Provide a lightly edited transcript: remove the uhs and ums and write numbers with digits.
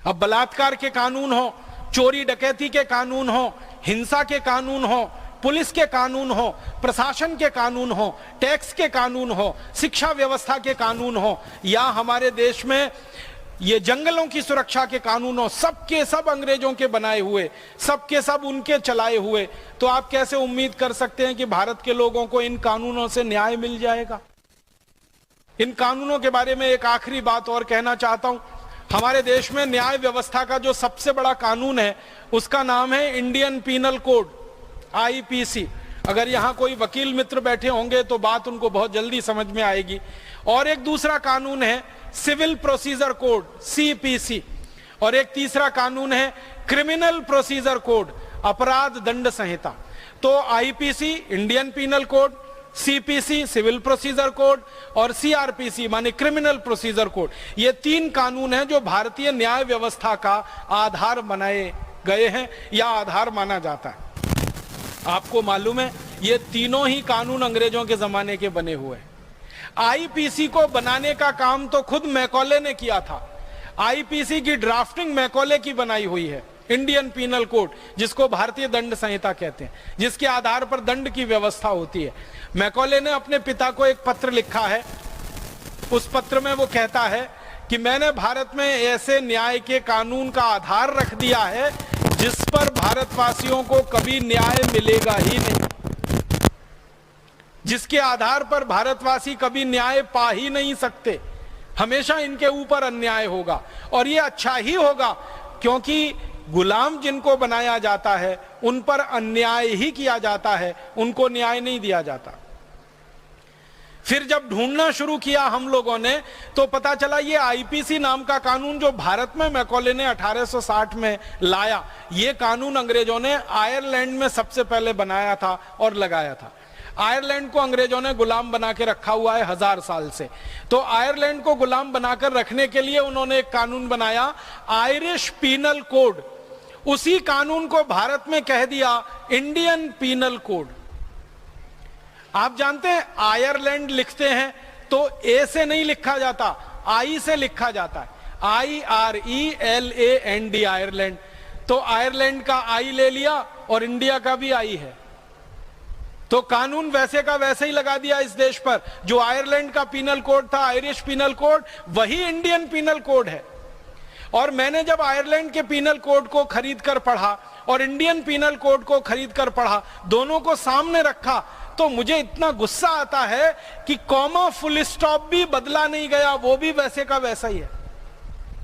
अब बलात्कार के कानून हो, चोरी डकैती के कानून हो, हिंसा के कानून हो, पुलिस के कानून हो, प्रशासन के कानून हो, टैक्स के कानून हो, शिक्षा व्यवस्था के कानून हो, या हमारे देश में ये जंगलों की सुरक्षा के कानून हो, सबके सब अंग्रेजों के बनाए हुए, सबके सब उनके चलाए हुए, तो आप कैसे उम्मीद कर सकते हैं कि भारत के लोगों को इन कानूनों से न्याय मिल जाएगा? इन कानूनों के बारे में एक आखिरी बात और कहना चाहता हूं। हमारे देश में न्याय व्यवस्था का जो सबसे बड़ा कानून है उसका नाम है इंडियन पीनल कोड, आईपीसी। अगर यहां कोई वकील मित्र बैठे होंगे तो बात उनको बहुत जल्दी समझ में आएगी। और एक दूसरा कानून है सिविल प्रोसीजर कोड, सीपीसी। और एक तीसरा कानून है क्रिमिनल प्रोसीजर कोड, अपराध दंड संहिता। तो IPC Indian Penal Code, CPC civil procedure code और सीआरपीसी माने क्रिमिनल प्रोसीजर कोड, ये तीन कानून हैं जो भारतीय न्याय व्यवस्था का आधार बनाए गए हैं या आधार माना जाता है। आपको मालूम है ये तीनों ही कानून अंग्रेजों के जमाने के बने हुए हैं। आईपीसी को बनाने का काम तो खुद मैकॉले ने किया था। आईपीसी की ड्राफ्टिंग मैकॉले की बनाई हुई है, इंडियन पीनल कोड, जिसको भारतीय दंड संहिता कहते हैं, जिसके आधार पर दंड की व्यवस्था होती है। मैकॉले ने अपने पिता को एक पत्र लिखा है। उस पत्र में वो कहता है कि मैंने भारत में ऐसे न्याय के कानून का आधार रख दिया है जिस पर भारतवासियों को कभी न्याय मिलेगा ही नहीं, जिसके आधार पर भारतवासी कभी न्याय पा ही नहीं सकते। हमेशा इनके ऊपर अन्याय होगा, और ये अच्छा ही होगा, क्योंकि गुलाम जिनको बनाया जाता है उन पर अन्याय ही किया जाता है, उनको न्याय नहीं दिया जाता। फिर जब ढूंढना शुरू किया हम लोगों ने तो पता चला ये आईपीसी नाम का कानून जो भारत में मैकॉले ने 1860 में लाया, ये कानून अंग्रेजों ने आयरलैंड में सबसे पहले बनाया था और लगाया था। आयरलैंड को अंग्रेजों ने गुलाम बना के रखा हुआ है 1000 साल से। तो आयरलैंड को गुलाम बनाकर रखने के लिए उन्होंने एक कानून बनाया, आयरिश पीनल कोड। उसी कानून को भारत में कह दिया इंडियन पीनल कोड। आप जानते हैं आयरलैंड लिखते हैं तो ए से नहीं लिखा जाता, आई से लिखा जाता है, IRELAND, आयरलैंड। तो आयरलैंड का आई ले लिया और इंडिया का भी आई है, तो कानून वैसे का वैसे ही लगा दिया इस देश पर। जो आयरलैंड का पीनल कोड था, आयरिश पीनल कोड, वही इंडियन पीनल कोड है। और मैंने जब आयरलैंड के पीनल कोड को खरीद कर पढ़ा और इंडियन पीनल कोड को खरीद कर पढ़ा, दोनों को सामने रखा, तो मुझे इतना गुस्सा आता है कि कॉमा फुल स्टॉप भी बदला नहीं गया, वो भी वैसे का वैसा ही है।